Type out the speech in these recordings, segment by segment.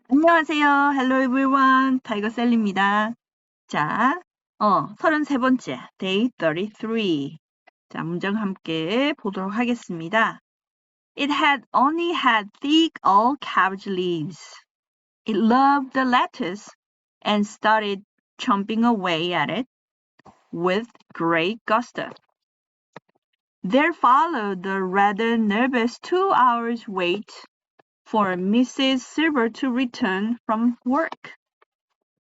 안녕하세요. Hello everyone. 타이거 셀리입니다. 자, 33번째, day 33. 자, 문장 함께 보도록 하겠습니다. It had only had thick all cabbage leaves. It loved the lettuce and started chomping away at it with great gusto. There followed the rather nervous 2 hours wait for Mrs. Silver to return from work.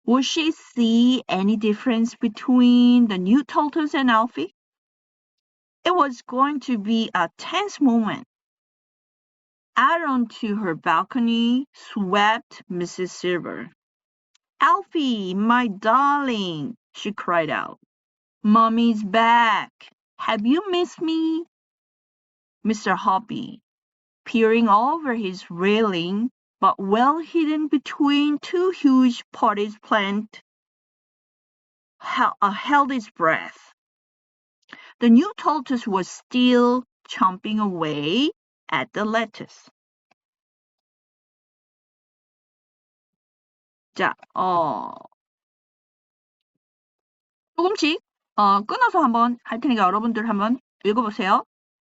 Would she see any difference between the new tortoise and Alfie? It was going to be a tense moment. Out onto her balcony swept Mrs. Silver. Alfie, my darling, she cried out. Mommy's back. Have you missed me? Mr. Hoppy, peering over his railing, but well hidden between two huge potted plants, held his breath. The new tortoise was still chomping away at the lettuce. 자, 조금씩 끊어서 한번 할 테니까 여러분들 한번 읽어보세요.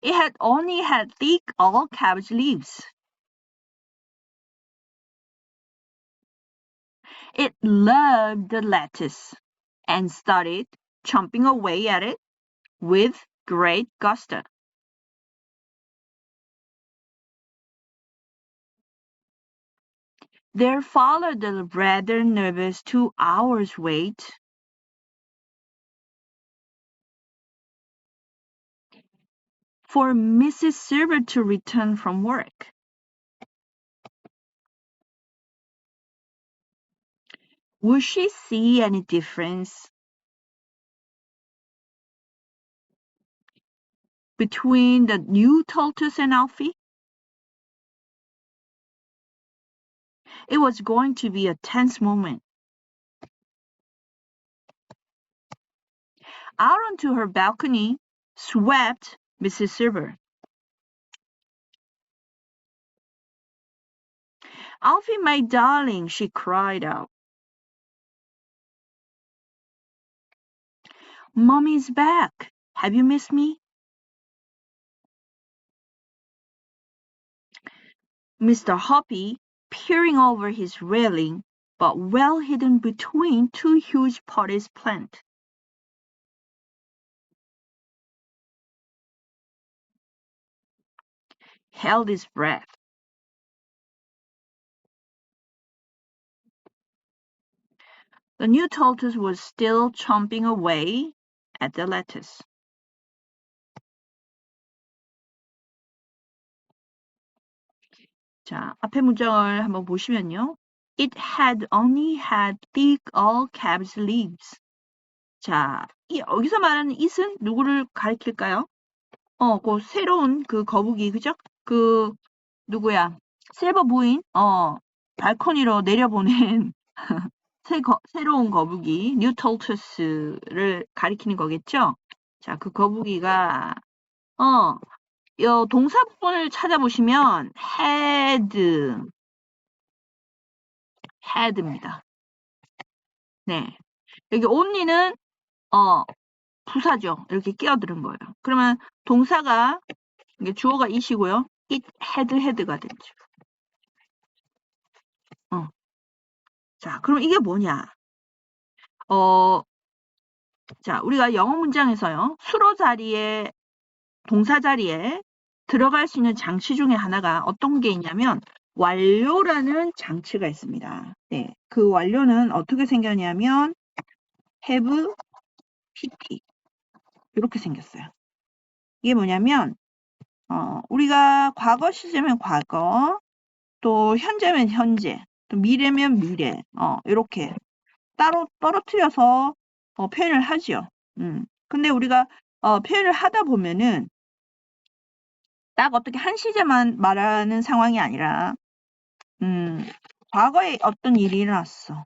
It had only had thick all cabbage leaves. It loved the lettuce and started chomping away at it with great gusto. There followed a rather nervous 2 hours wait for Mrs. Silver to return from work. Would she see any difference between the new tortoise and Alfie? It was going to be a tense moment. Out onto her balcony swept Mrs. Silver. Alfie, my darling, she cried out. Mommy's back. Have you missed me? Mr. Hoppy, peering over his railing, but well hidden between two huge potted plants, held his breath. The new tortoise was still chomping away at the lettuce. 자, 앞에 문장을 한번 보시면요. It had only had thick all cabbage leaves. 자, 여기서 말하는 it은 누구를 가리킬까요? 그 새로운 그 거북이, 그죠? 누구야? 실버 부인, 발코니로 내려보낸 새로운 거북이, 뉴 tortoise를 가리키는 거겠죠? 자, 그 거북이가, 요 동사 부분을 찾아보시면 had입니다. 네. 여기 only는 부사죠. 이렇게 끼어드는 거예요. 그러면 동사가 이게 주어가 it이고요. it had가 되죠. 자, 그럼 이게 뭐냐? 자, 우리가 영어 문장에서요. 수로 자리에 동사 자리에 들어갈 수 있는 장치 중에 하나가 어떤 게 있냐면 완료라는 장치가 있습니다. 네, 그 완료는 어떻게 생겼냐면 have, pt 이렇게 생겼어요. 이게 뭐냐면 우리가 과거 시제면 과거, 또 현재면 현재, 또 미래면 미래, 이렇게 따로 떨어뜨려서 표현을 하죠. 근데 우리가 표현을 하다 보면은 딱 어떻게 한 시제만 말하는 상황이 아니라 과거에 어떤 일이 일어났어.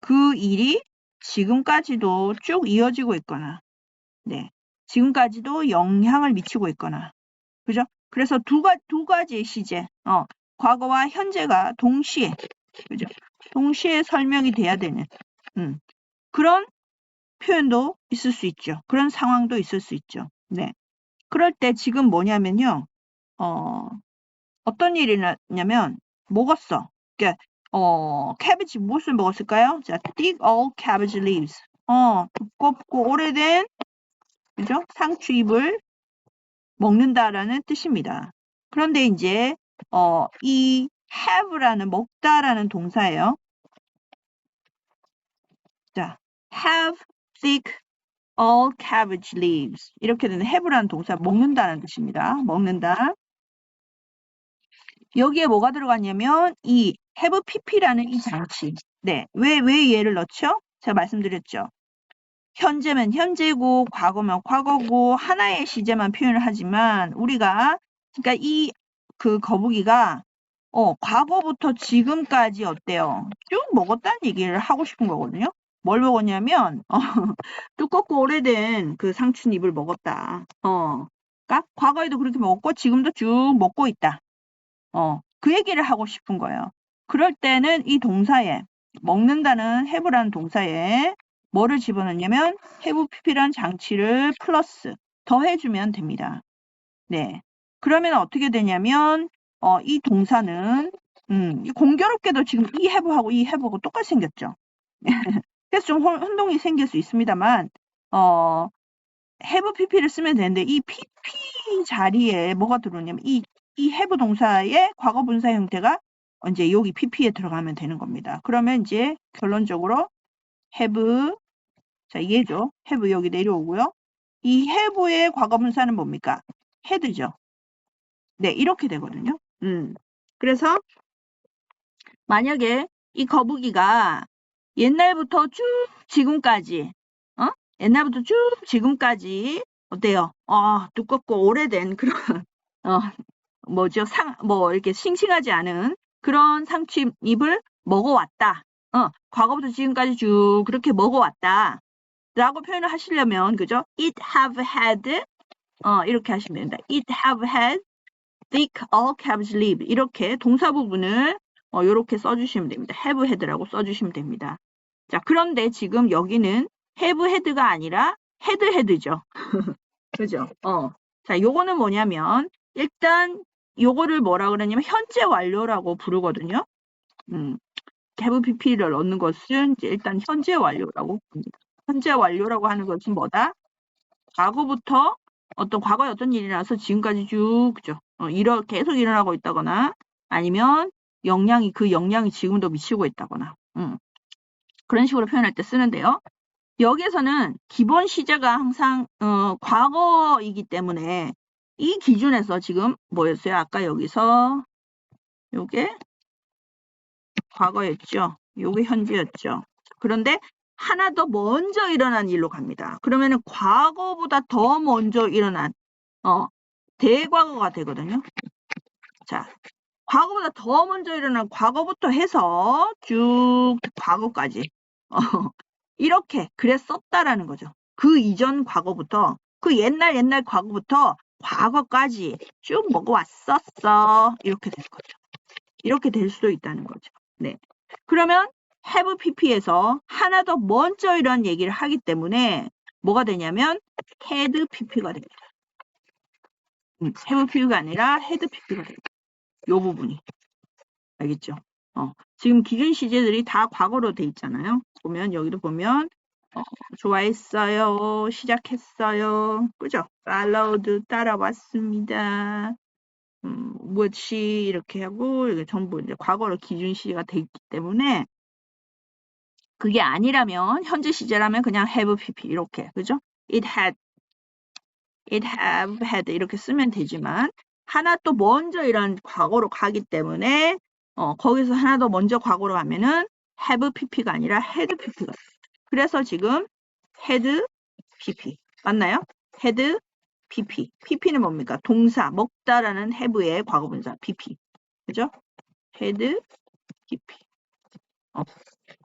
그 일이 지금까지도 쭉 이어지고 있거나, 네, 지금까지도 영향을 미치고 있거나, 그죠? 그래서 두 가지의 시제, 과거와 현재가 동시에, 그죠? 동시에 설명이 돼야 되는, 그런 표현도 있을 수 있죠. 그런 상황도 있을 수 있죠. 네. 그럴 때 지금 뭐냐면요. 어떤 일이 났냐면, 먹었어. 그러니까, cabbage 무엇을 먹었을까요? 자, dig all cabbage leaves. 두껍고 오래된, 그죠? 상추잎을 먹는다라는 뜻입니다. 그런데 이제, 이 have라는 먹다라는 동사예요. 자, have thick all cabbage leaves. 이렇게 되는 have라는 동사, 먹는다는 뜻입니다. 먹는다. 여기에 뭐가 들어갔냐면 이 have pp라는 이 장치. 네, 왜 얘를 넣죠? 제가 말씀드렸죠. 현재면 현재고 과거면 과거고 하나의 시제만 표현을 하지만 우리가 그러니까 이 그 거북이가 과거부터 지금까지 어때요? 쭉 먹었다는 얘기를 하고 싶은 거거든요. 뭘 먹었냐면 두껍고 오래된 그 상추잎을 먹었다. 그러니까 과거에도 그렇게 먹었고 지금도 쭉 먹고 있다. 그 얘기를 하고 싶은 거예요. 그럴 때는 이 동사에 먹는다는 have라는 동사에 뭐를 집어넣냐면 have pp라는 장치를 플러스 더해주면 됩니다. 네. 그러면 어떻게 되냐면 이 동사는 공교롭게도 지금 이 have하고 이 have하고 똑같이 생겼죠. 그래서 좀 혼동이 생길 수 있습니다만 have pp를 쓰면 되는데 이 pp 자리에 뭐가 들어오냐면 이 have 동사의 과거 분사 형태가 이제 여기 pp에 들어가면 되는 겁니다. 그러면 이제 결론적으로 have, 자 얘죠. have 여기 내려오고요. 이 have의 과거 분사는 뭡니까? had죠. 네, 이렇게 되거든요. 그래서 만약에 이 거북이가 옛날부터 쭉 지금까지 옛날부터 쭉 지금까지 어때요? 두껍고 오래된 그런 뭐죠? 이렇게 싱싱하지 않은 그런 상추잎을 먹어왔다. 과거부터 지금까지 쭉 그렇게 먹어왔다. 라고 표현을 하시려면 그죠? It have had 이렇게 하시면 됩니다. It have had thick all cabbage leaf 이렇게 동사 부분을 이렇게 써주시면 됩니다. have had라고 써주시면 됩니다. 자, 그런데 지금 여기는 have had가 아니라 had had죠. 그죠? 자, 요거는 뭐냐면 일단 요거를 뭐라 그러냐면 현재 완료라고 부르거든요. have pp를 넣는 것은 이제 일단 현재 완료라고 봅니다. 현재 완료라고 하는 것은 뭐다? 과거부터 과거에 어떤 일이 나서 지금까지 쭉 그죠? 계속 일어나고 있다거나 아니면 그 영향이 지금도 미치고 있다거나 그런 식으로 표현할 때 쓰는데요. 여기에서는 기본 시제가 항상 과거이기 때문에 이 기준에서 지금 뭐였어요? 아까 여기서 요게 과거였죠. 요게 현재였죠. 그런데 하나 더 먼저 일어난 일로 갑니다. 그러면은 과거보다 더 먼저 일어난 대과거가 되거든요. 자, 과거보다 더 먼저 일어난 과거부터 해서 쭉 과거까지 이렇게 그랬었다라는 거죠. 그 이전 과거부터 그 옛날 과거부터 과거까지 쭉 먹어왔었어. 이렇게 되는 거죠. 이렇게 될 수도 있다는 거죠. 네. 그러면 have pp에서 하나 더 먼저 이런 얘기를 하기 때문에 뭐가 되냐면 had pp가 됩니다. have pp가 아니라 had pp가 됩니다. 요 부분이. 알겠죠? 지금 기준 시제들이 다 과거로 돼 있잖아요. 보면 여기도 보면 좋아했어요. 시작했어요. 그죠? followed 따라왔습니다. 무엇이 이렇게 하고 이게 전부 이제 과거로 기준 시제가 돼 있기 때문에 그게 아니라면 현재 시제라면 그냥 have pp 이렇게 그죠? it have had 이렇게 쓰면 되지만 하나 또 먼저 이런 과거로 가기 때문에 거기서 하나 더 먼저 과거로 가면은 have pp가 아니라 had pp가 돼요. 그래서 지금 had pp 맞나요? had pp pp는 뭡니까? 동사 먹다라는 have의 과거분사 pp 그죠? had pp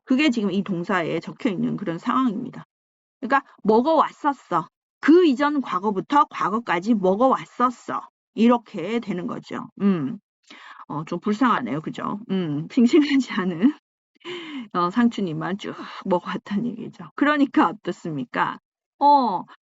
그게 지금 이 동사에 적혀 있는 그런 상황입니다. 그러니까 먹어왔었어. 그 이전 과거부터 과거까지 먹어왔었어. 이렇게 되는 거죠. 좀 불쌍하네요. 그죠? 싱싱하지 않은 상추님만 쭉 먹어왔다는 얘기죠. 그러니까 어떻습니까?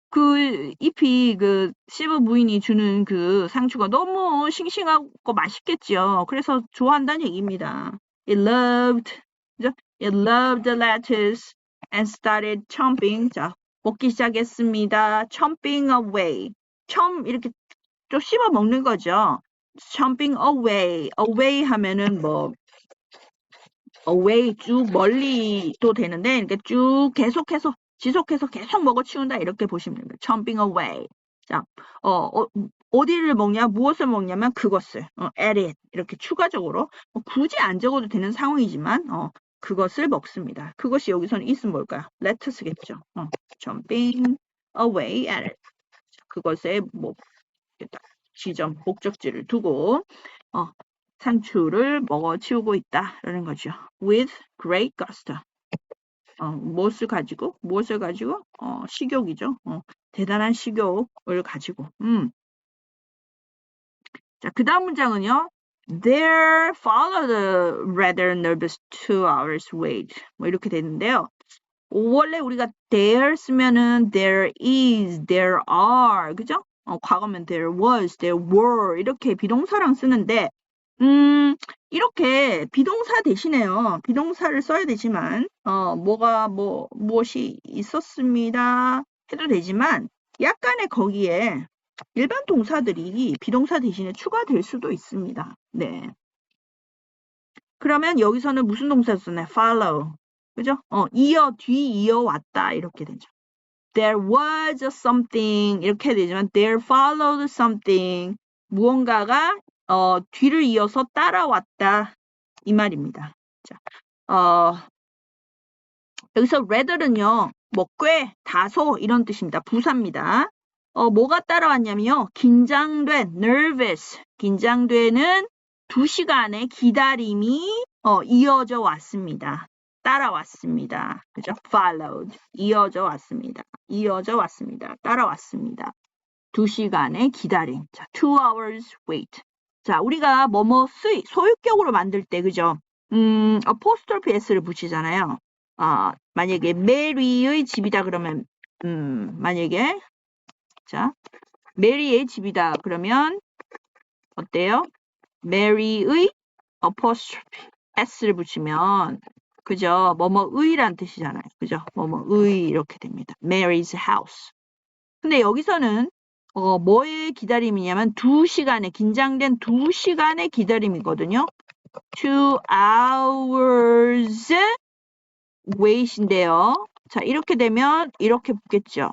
그 잎이 그 시브 부인이 주는 그 상추가 너무 싱싱하고 맛있겠지요. 그래서 좋아한다는 얘기입니다. It loved, 그죠? It loved the lettuce and started chomping. 자, 먹기 시작했습니다. Chomping away. 이렇게 좀 씹어 먹는 거죠. Chomping away. away 하면은 뭐 away 쭉 멀리도 되는데 이렇게 쭉 계속해서 지속해서 계속 먹어치운다 이렇게 보시면 됩니다. Chomping away. 자, 어디를 먹냐, 무엇을 먹냐면 그것을 at it 이렇게 추가적으로 굳이 안 적어도 되는 상황이지만 그것을 먹습니다. 그것이 여기서는 있으면 뭘까요? lettuce겠죠. Chomping away at it. 그것에 뭐 지점 목적지를 두고 상추를 먹어치우고 있다라는 거죠. With great gusto. 무엇을 가지고? 식욕이죠. 대단한 식욕을 가지고. 자, 그 다음 문장은요. There followed a rather nervous 2 hours wait. 뭐 이렇게 되는데요. 원래 우리가 there 쓰면은 there is, there are, 그죠? 과거면 there was, there were 이렇게 비동사랑 쓰는데 이렇게 비동사 대신에요. 비동사를 써야 되지만 무엇이 있었습니다 해도 되지만 약간의 거기에 일반 동사들이 비동사 대신에 추가될 수도 있습니다. 네. 그러면 여기서는 무슨 동사 썼나요? follow. 그죠? 뒤이어왔다 이렇게 되죠. There was something 이렇게 되지만 there followed something 무언가가 뒤를 이어서 따라왔다 이 말입니다. 자, 여기서 rather는요, 뭐 꽤, 다소 이런 뜻입니다. 부사입니다. 뭐가 따라왔냐면요, 긴장된, nervous, 긴장되는 2시간의 기다림이 이어져 왔습니다. 따라왔습니다. 그죠? followed, 이어져 왔습니다. 따라왔습니다. 2시간의 기다림. 자, 2 hours wait. 자, 우리가 뭐뭐 소유격으로 만들 때, 그죠? apostrophe s를 붙이잖아요. 만약에 메리의 집이다 그러면, 만약에, 자, 메리의 집이다 그러면, 어때요? 메리의 apostrophe s를 붙이면, 그죠? 뭐뭐의란 뜻이잖아요. 그죠? 뭐뭐의 이렇게 됩니다. Mary's house. 근데 여기서는 뭐의 기다림이냐면 2시간의 긴장된 2시간의 기다림이거든요. 2 hours wait인데요. 자, 이렇게 되면 이렇게 붙겠죠.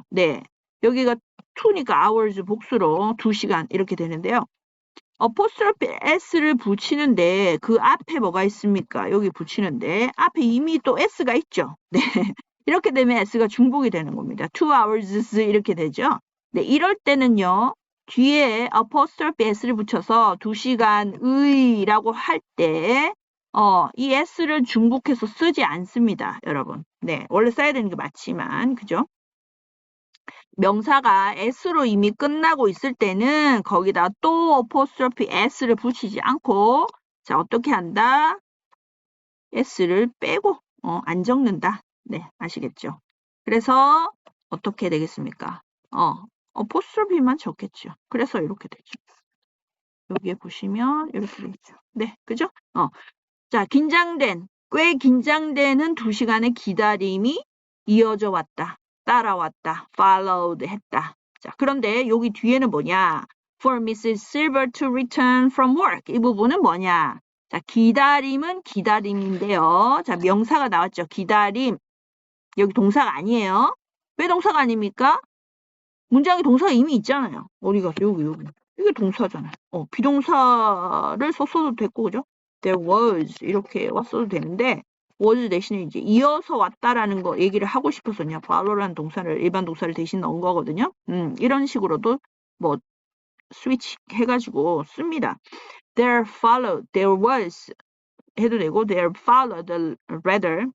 네. 여기가 2니까 hours 복수로 2시간 이렇게 되는데요. apostrophe s를 붙이는데 그 앞에 뭐가 있습니까? 여기 붙이는데 앞에 이미 또 s가 있죠. 네. 이렇게 되면 s가 중복이 되는 겁니다. 2 hours 이렇게 되죠. 네, 이럴 때는요. 뒤에 apostrophe s를 붙여서 2시간의라고 할 때 이 s를 중복해서 쓰지 않습니다. 여러분. 네, 원래 써야 되는 게 맞지만 그죠? 명사가 s로 이미 끝나고 있을 때는 거기다 또 apostrophe s를 붙이지 않고 자, 어떻게 한다? s를 빼고 안 적는다. 네, 아시겠죠? 그래서 어떻게 되겠습니까? apostrophe만 적겠죠. 그래서 이렇게 되죠. 여기에 보시면 이렇게 되죠. 네, 그죠? 자, 꽤 긴장되는 2시간의 기다림이 이어져 왔다. 따라왔다. followed 했다. 자, 그런데 여기 뒤에는 뭐냐? For Mrs. Silver to return from work. 이 부분은 뭐냐? 자, 기다림은 기다림인데요. 자, 명사가 나왔죠. 기다림. 여기 동사가 아니에요. 왜 동사가 아닙니까? 문장에 동사가 이미 있잖아요. 어디가? 여기. 이게 동사잖아요. 비동사를 썼어도 됐고, 그죠? There was 이렇게 왔어도 되는데 was 대신에 이제 이어서 왔다라는 거 얘기를 하고 싶어서 그냥 follow라는 동사를 일반 동사를 대신 넣은 거거든요. 이런 식으로도 뭐 스위치 해가지고 씁니다. There was 해도 되고 there followed a rather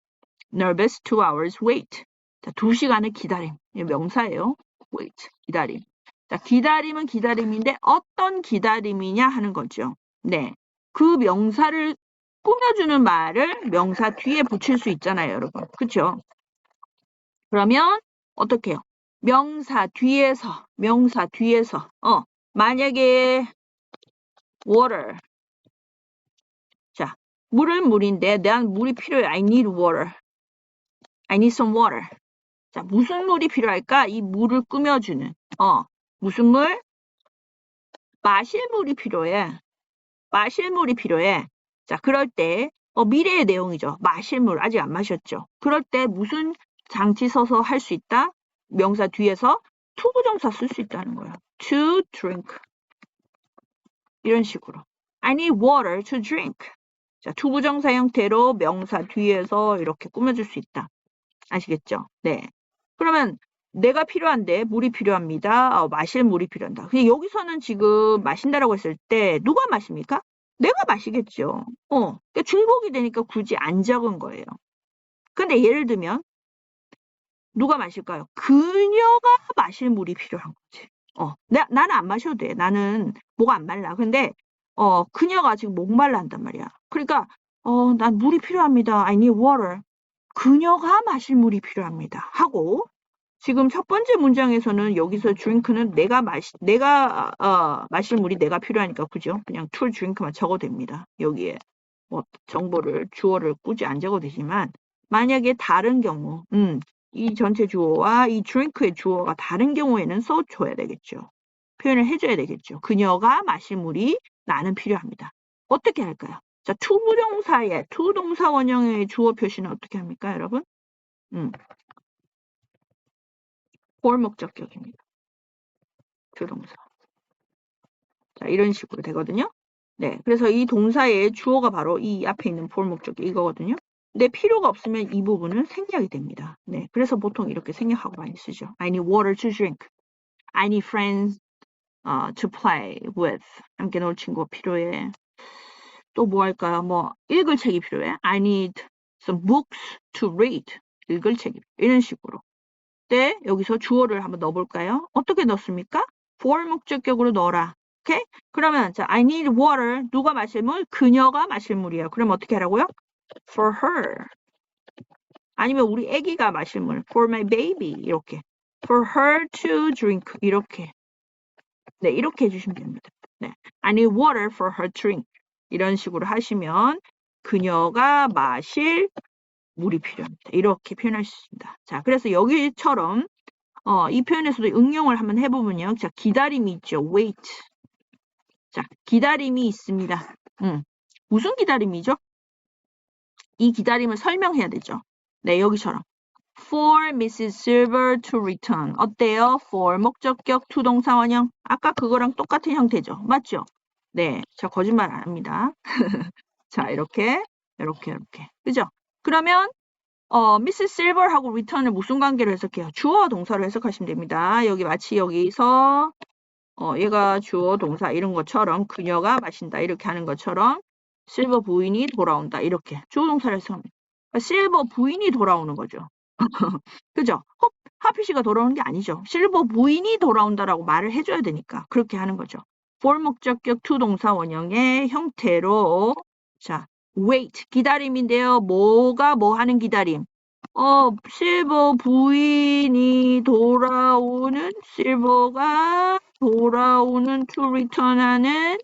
nervous 2 hours wait. 자, 2시간의 기다림. 명사예요. wait, 기다림. 자, 기다림은 기다림인데 어떤 기다림이냐 하는 거죠. 네. 그 명사를 꾸며주는 말을 명사 뒤에 붙일 수 있잖아요, 여러분. 그쵸? 그러면 어떻게 해요? 명사 뒤에서 만약에 water. 자, 물은 물인데 난 물이 필요해. I need water. I need some water. 자, 무슨 물이 필요할까? 이 물을 꾸며주는. 무슨 물? 마실 물이 필요해. 마실 물이 필요해. 자, 그럴 때 미래의 내용이죠. 마실 물 아직 안 마셨죠. 그럴 때 무슨 장치 서서 할 수 있다? 명사 뒤에서 투부정사 쓸 수 있다는 거예요. To drink. 이런 식으로. I need water to drink. 자, 투부정사 형태로 명사 뒤에서 이렇게 꾸며줄 수 있다. 아시겠죠? 네. 그러면 내가 필요한데 물이 필요합니다. 마실 물이 필요한다. 근데 여기서는 지금 마신다라고 했을 때 누가 마십니까? 내가 마시겠죠. 그러니까 중복이 되니까 굳이 안 적은 거예요. 근데 예를 들면 누가 마실까요? 그녀가 마실 물이 필요한 거지. 나는 안 마셔도 돼. 나는 뭐가 안 말라. 근데 그녀가 지금 목말라 한단 말이야. 그러니까 난 물이 필요합니다. I need water. 그녀가 마실 물이 필요합니다. 하고 지금 첫 번째 문장에서는 여기서 drink는 내가 마실 물이 내가 필요하니까 그죠? 그냥 to drink만 적어도 됩니다. 여기에 뭐 정보를 주어를 굳이 안 적어도 되지만 만약에 다른 경우 이 전체 주어와 이 drink의 주어가 다른 경우에는 써줘야 되겠죠. 표현을 해줘야 되겠죠. 그녀가 마실 물이 나는 필요합니다. 어떻게 할까요? 자, 투부정사의 투동사 원형의 주어 표시는 어떻게 합니까, 여러분? for 목적격입니다. 주동사. 자, 이런 식으로 되거든요. 네, 그래서 이 동사의 주어가 바로 이 앞에 있는 for 목적격 이거거든요. 근데 필요가 없으면 이 부분은 생략이 됩니다. 네, 그래서 보통 이렇게 생략하고 많이 쓰죠. I need water to drink. I need friends to play with. 함께 놀 친구가 필요해. 또 뭐 할까요? 뭐 읽을 책이 필요해. I need some books to read. 읽을 책이 이런 식으로. 네, 여기서 주어를 한번 넣어볼까요? 어떻게 넣습니까? for 목적격으로 넣어라. 오케이? 그러면 자, I need water. 누가 마실 물? 그녀가 마실 물이에요. 그럼 어떻게 하라고요? For her. 아니면 우리 아기가 마실 물. For my baby. 이렇게. For her to drink. 이렇게. 네, 이렇게 해주시면 됩니다. 네, I need water for her to drink. 이런 식으로 하시면 그녀가 마실 물이 필요합니다. 이렇게 표현할 수 있습니다. 자, 그래서 여기처럼 이 표현에서도 응용을 한번 해보면요. 자, 기다림이 있죠. wait. 자, 기다림이 있습니다. 무슨 기다림이죠? 이 기다림을 설명해야 되죠. 네, 여기처럼. For Mrs. Silver to return. 어때요? For 목적격 투동사 원형. 아까 그거랑 똑같은 형태죠. 맞죠? 네, 저 거짓말 안 합니다. 자, 이렇게. 그죠? 그러면 Mrs. Silver하고 return을 무슨 관계로 해석해요? 주어와 동사로 해석하시면 됩니다. 여기 마치 여기서 얘가 주어 동사 이런 것처럼 그녀가 마신다 이렇게 하는 것처럼 실버 부인이 돌아온다 이렇게 주어 동사를 해석합니다. 그러니까 실버 부인이 돌아오는 거죠. 그죠? 하피씨가 돌아오는 게 아니죠. 실버 부인이 돌아온다라고 말을 해줘야 되니까 그렇게 하는 거죠. for 목적격 투동사 원형의 형태로 자, wait 기다림인데요. 뭐가 뭐 하는 기다림? 실버 부인이 돌아오는 실버가 돌아오는 to return하는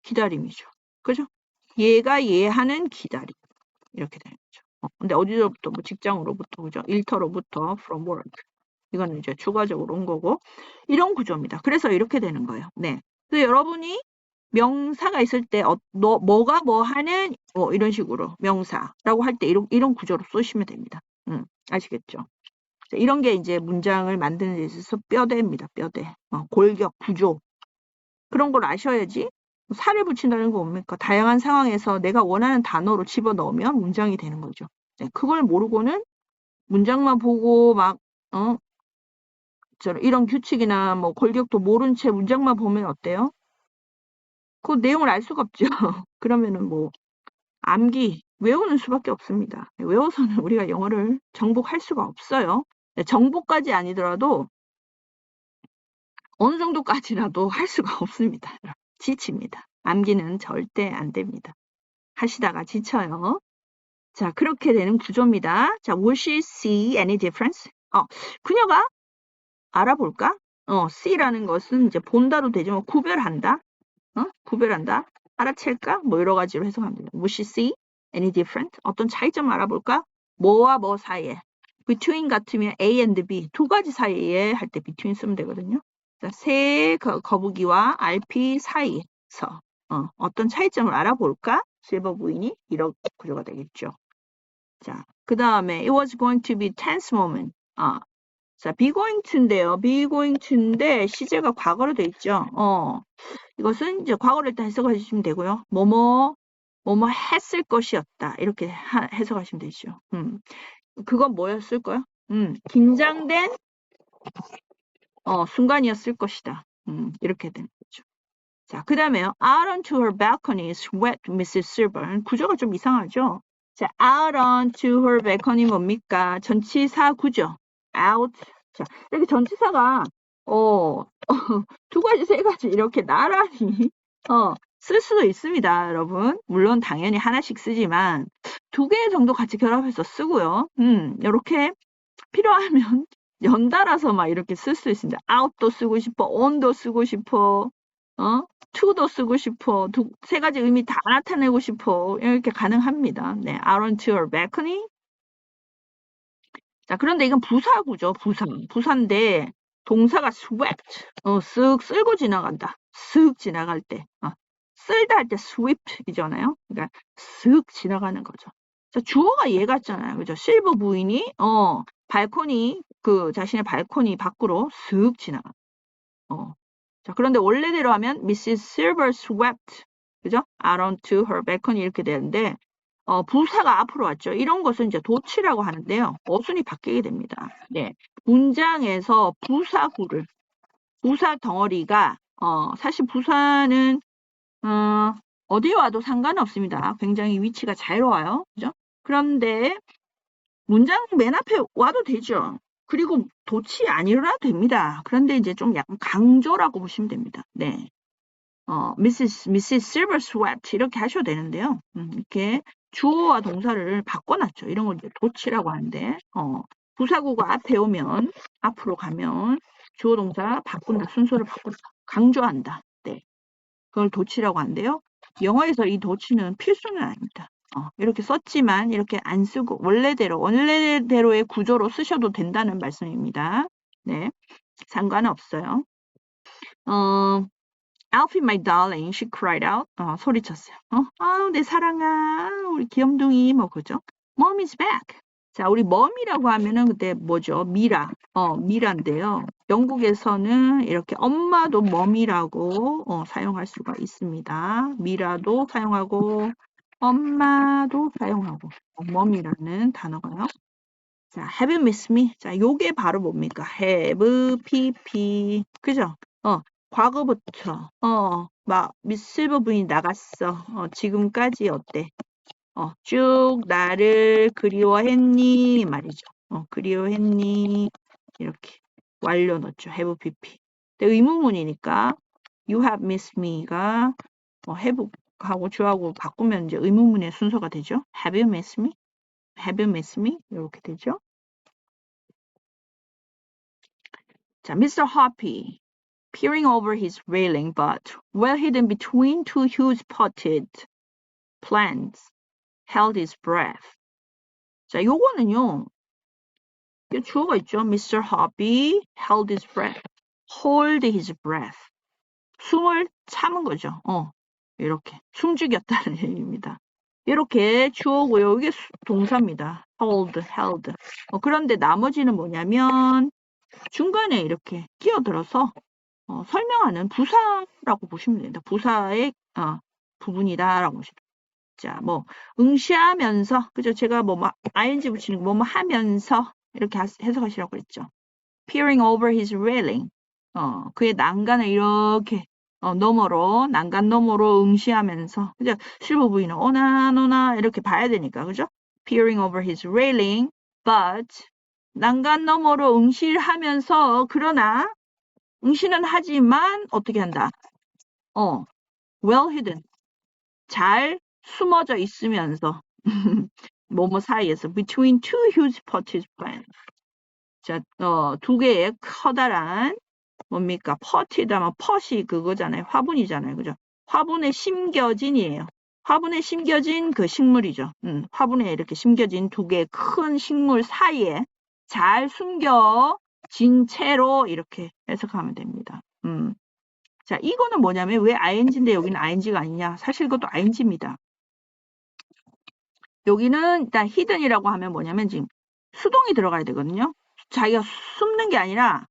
기다림이죠. 그죠? 얘가 얘 하는 기다림 이렇게 되는 거죠. 근데 어디서부터 뭐 직장으로부터 그죠? 일터로부터 from work 이거는 이제 추가적으로 온 거고 이런 구조입니다. 그래서 이렇게 되는 거예요. 네. 그래서 여러분이 명사가 있을 때 뭐가 뭐 하는 이런 식으로 명사라고 할 때 이런 구조로 쓰시면 됩니다. 아시겠죠? 이런 게 이제 문장을 만드는 데 있어서 뼈대입니다. 뼈대. 골격, 구조. 그런 걸 아셔야지 살을 붙인다는 거 뭡니까? 다양한 상황에서 내가 원하는 단어로 집어넣으면 문장이 되는 거죠. 네, 그걸 모르고는 문장만 보고 막 이런 규칙이나 뭐 골격도 모른 채 문장만 보면 어때요? 그 내용을 알 수가 없죠. 그러면은 뭐 암기 외우는 수밖에 없습니다. 외워서는 우리가 영어를 정복할 수가 없어요. 정복까지 아니더라도 어느 정도까지라도 할 수가 없습니다. 지칩니다. 암기는 절대 안 됩니다. 하시다가 지쳐요. 자, 그렇게 되는 구조입니다. 자, will she see any difference? 그녀가 알아볼까? see라는 것은 이제 본다도 되지만 구별한다. 구별한다. 알아챌까? 뭐 여러 가지로 해석합니다. will she see any different? 어떤 차이점을 알아볼까? 뭐와 뭐 사이에. between 같으면 A and B 두 가지 사이에 할 때 between 쓰면 되거든요. 자, 새 거북이와 RP 사이에서 어떤 차이점을 알아볼까? 실버 부인이 이런 구조가 되겠죠. 자, 그 다음에 it was going to be tense moment. 자, be going to인데요. be going to인데 시제가 과거로 돼 있죠. 이것은 이제 과거를 일단 해석하시면 되고요. 뭐뭐 했을 것이었다. 이렇게 해석하시면 되죠. 그건 뭐였을까요? 긴장된 순간이었을 것이다. 이렇게 되는 거죠. 자, 그 다음에요. Out onto her balcony swept Mrs. Silver. 구조가 좀 이상하죠? 자, out onto her balcony 뭡니까? 전치사 구조. out. 자, 이렇게 전치사가 두 가지, 세 가지 이렇게 나란히 쓸 수도 있습니다, 여러분. 물론 당연히 하나씩 쓰지만 두 개 정도 같이 결합해서 쓰고요. 이렇게 필요하면 연달아서 막 이렇게 쓸 수 있습니다. out도 쓰고 싶어, on도 쓰고 싶어, to도 쓰고 싶어, 세 가지 의미 다 나타내고 싶어. 이렇게 가능합니다. 네, out onto her balcony. 자, 그런데 이건 부사구죠, 부사인데 동사가 swept, 쓱 쓸고 지나간다. 쓱 지나갈 때, 쓸다 할 때 sweep이잖아요. 그러니까 쓱 지나가는 거죠. 자, 주어가 얘 같잖아요. 그죠? 실버 부인이 발코니 자신의 발코니 밖으로 쓱 지나가. 자, 그런데 원래대로 하면 Mrs. Silver swept, 그죠? out onto her balcony 이렇게 되는데 부사가 앞으로 왔죠. 이런 것은 이제 도치라고 하는데요. 어순이 바뀌게 됩니다. 네, 문장에서 부사구를 부사 덩어리가 사실 부사는 어디 와도 상관없습니다. 굉장히 위치가 자유로워요. 그죠? 그런데 문장 맨 앞에 와도 되죠. 그리고 도치 아니어도 됩니다. 그런데 이제 좀 약간 강조라고 보시면 됩니다. 네. Mrs. Silver swept 이렇게 하셔도 되는데요. 이렇게 주어와 동사를 바꿔놨죠. 이런 걸 이제 도치라고 하는데 부사구가 앞에 오면 앞으로 가면 주어 동사 바꾼다. 순서를 바꾼다. 강조한다. 네. 그걸 도치라고 하는데요. 영어에서 이 도치는 필수는 아닙니다. 이렇게 썼지만 이렇게 안 쓰고 원래대로의 구조로 쓰셔도 된다는 말씀입니다. 네, 상관없어요. Alfie, my darling, she cried out. 소리쳤어요. 내 사랑아, 우리 귀염둥이 뭐 그죠? Mom is back. 자, 우리 mom이라고 하면은 그때 뭐죠? 미라인데요. 영국에서는 이렇게 엄마도 mom이라고 사용할 수가 있습니다. 미라도 사용하고 엄마도 사용하고 mom이라는 단어가요. 자, have you missed me? 자, 요게 바로 뭡니까? have, pp. 그죠? 과거부터 막 미스 실버 부인이 나갔어. 지금까지 어때? 쭉 나를 그리워했니 말이죠. 그리워했니 이렇게 완료 넣죠. have pp. 근데 의문문이니까 you have missed me가 have 하고 주하고 바꾸면 이제 의문문의 순서가 되죠. have you missed me? have you missed me? 이렇게 되죠. 자, Mr. Hoppy peering over his railing, but well hidden between two huge potted plants, held his breath. 자, 요거는요. 이 주어가 있죠. Mr. Hoppy held his breath. hold his breath. 숨을 참은 거죠. 이렇게 숨죽였다는 얘기입니다. 이렇게 주어고요. 이게 동사입니다. hold, held. 그런데 나머지는 뭐냐면 중간에 이렇게 끼어들어서 설명하는 부사라고 보시면 됩니다. 부사의 부분이다라고 보시면 됩니다. 자, 뭐 응시하면서 그죠? 제가 뭐 ing 붙이는 거 뭐 하면서 이렇게 해석하시라고 그랬죠. peering over his railing. 그의 난간을 이렇게 난간 너머로 응시하면서 그죠? 실버 부인은 오나 이렇게 봐야 되니까 그죠? peering over his railing, but 난간 너머로 응시하면서 그러나 응시는 하지만 어떻게 한다? well hidden. 잘 숨어져 있으면서 뭐뭐 사이에서 between two huge potted plants. 자, 두 개의 커다란 뭡니까? potted 하면 pot이 그거잖아요. 화분이잖아요. 그죠? 화분에 심겨진이에요. 화분에 심겨진 그 식물이죠. 화분에 이렇게 심겨진 두 개의 큰 식물 사이에 잘 숨겨진 채로 이렇게 해석하면 됩니다. 자, 이거는 뭐냐면 왜 ing인데 여기는 ing가 아니냐? 사실 이것도 ing입니다. 여기는 일단 hidden이라고 하면 뭐냐면 지금 수동이 들어가야 되거든요. 자기가 숨는 게 아니라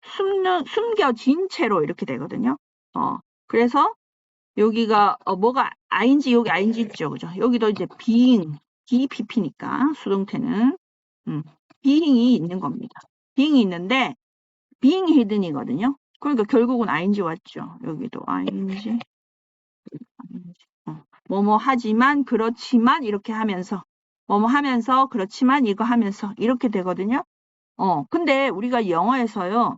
숨겨진 채로 이렇게 되거든요. 그래서 여기가 뭐가 ing 여기 ing 있죠, 그죠? 여기도 이제 being BPP니까 수동태는 being이 있는 겁니다. being이 있는데 being hidden이거든요. 그러니까 결국은 ing 왔죠. 여기도 ing. 뭐뭐 하지만 그렇지만 이렇게 하면서 뭐뭐 하면서 그렇지만 이거 하면서 이렇게 되거든요. 근데 우리가 영어에서요.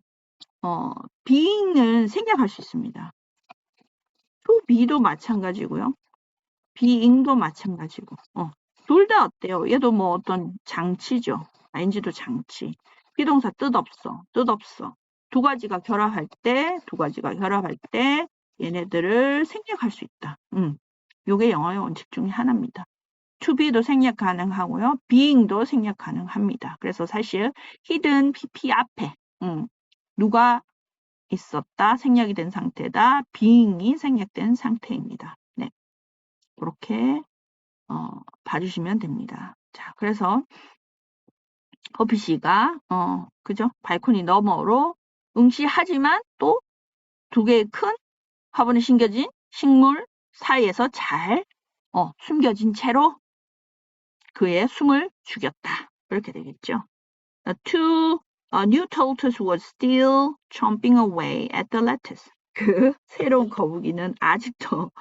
being은 생략할 수 있습니다. to be도 마찬가지고요. being도 마찬가지고. 둘 다 어때요? 얘도 뭐 어떤 장치죠. ing도 장치. 비동사 뜻없어. 뜻없어. 두 가지가 결합할 때 얘네들을 생략할 수 있다. 요게 영어의 원칙 중에 하나입니다. to be도 생략 가능하고요. being도 생략 가능합니다. 그래서 사실 hidden pp 앞에 누가 있었다, 생략이 된 상태다, being이 생략된 상태입니다. 네, 그렇게 봐주시면 됩니다. 자, 그래서 허피 씨가 그죠? 발코니 너머로 응시하지만 또 두 개의 큰 화분에 심겨진 식물 사이에서 잘 숨겨진 채로 그의 숨을 죽였다. 이렇게 되겠죠. Two new tortoise was still chomping away at the lettuce. 그 새로운 거북이는 아직도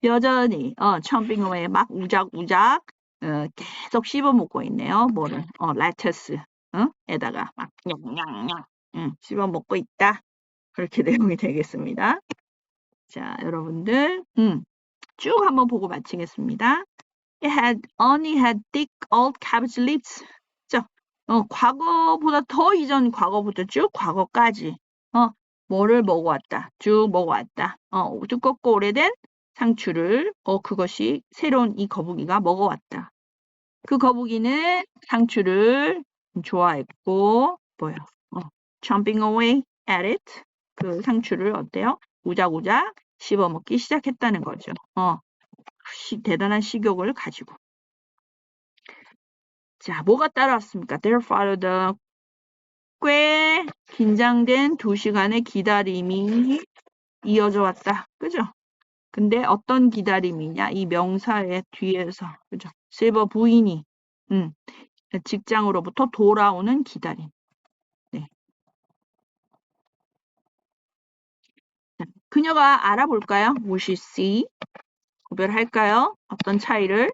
여전히 chomping away 막 우작우작 계속 씹어먹고 있네요. 뭐를? lettuce 에다가 막 냥냥냥 씹어먹고 있다. 그렇게 내용이 되겠습니다. 자, 여러분들 쭉 한번 보고 마치겠습니다. It only had thick old cabbage leaves. 과거보다 더 이전 과거부터 쭉 과거까지 뭐를 먹어왔다. 쭉 먹어왔다. 두껍고 오래된 상추를 그것이 새로운 이 거북이가 먹어왔다. 그 거북이는 상추를 좋아했고 뭐요? chomping away at it. 그 상추를 어때요? 우작우작 씹어먹기 시작했다는 거죠. 대단한 식욕을 가지고. 자, 뭐가 따라왔습니까? There followed 꽤 긴장된 2시간의 기다림이 이어져 왔다. 그죠? 근데 어떤 기다림이냐? 이 명사의 뒤에서, 그죠? 실버 부인이, 직장으로부터 돌아오는 기다림. 네. 그녀가 알아볼까요? Will she see? 구별할까요? 어떤 차이를?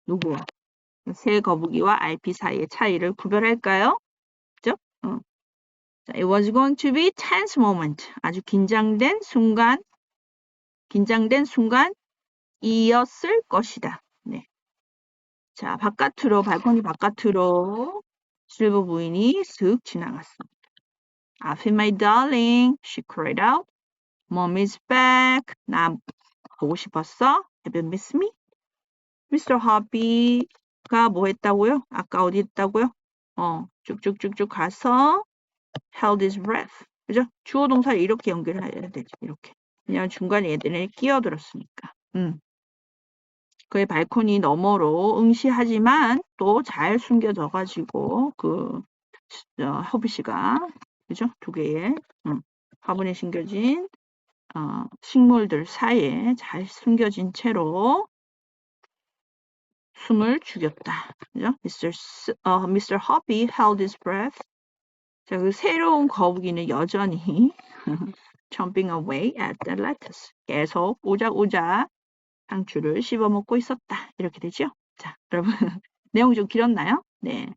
누구와? 새 거북이와 RP 사이의 차이를 구별할까요? 그죠? It was going to be tense moment. 아주 긴장된 순간이었을 것이다. 네. 자, 발코니 바깥으로 실버 부인이 슥 지나갔습니다. After my darling, she cried out. Mom is back. 나 보고 싶었어? Have you missed me? Mr. Hobby가 뭐 했다고요? 아까 어디 있다고요? 쭉쭉쭉쭉 가서 held his breath. 그죠? 주어 동사를 이렇게 연결해야 되죠. 이렇게. 그냥 중간에 얘들이 끼어들었으니까. 그의 발코니 너머로 응시하지만 또 잘 숨겨져가지고 허비 씨가 그죠? 두 개의 화분에 심겨진 식물들 사이에 잘 숨겨진 채로 숨을 죽였다. 그죠? Mr. Hoppy held his breath. 자, 그 새로운 거북이는 여전히 chomping away at the lettuce. 계속 오작오작 상추를 씹어먹고 있었다. 이렇게 되죠? 자, 여러분 내용이 좀 길었나요? 네.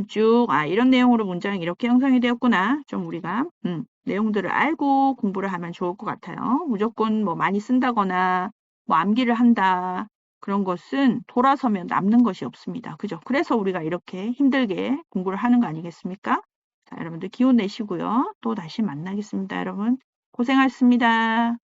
쭉, 이런 내용으로 문장이 이렇게 형성이 되었구나. 좀 우리가, 내용들을 알고 공부를 하면 좋을 것 같아요. 무조건 뭐 많이 쓴다거나, 뭐 암기를 한다. 그런 것은 돌아서면 남는 것이 없습니다. 그죠? 그래서 우리가 이렇게 힘들게 공부를 하는 거 아니겠습니까? 자, 여러분들 기운 내시고요. 또 다시 만나겠습니다, 여러분. 고생하셨습니다.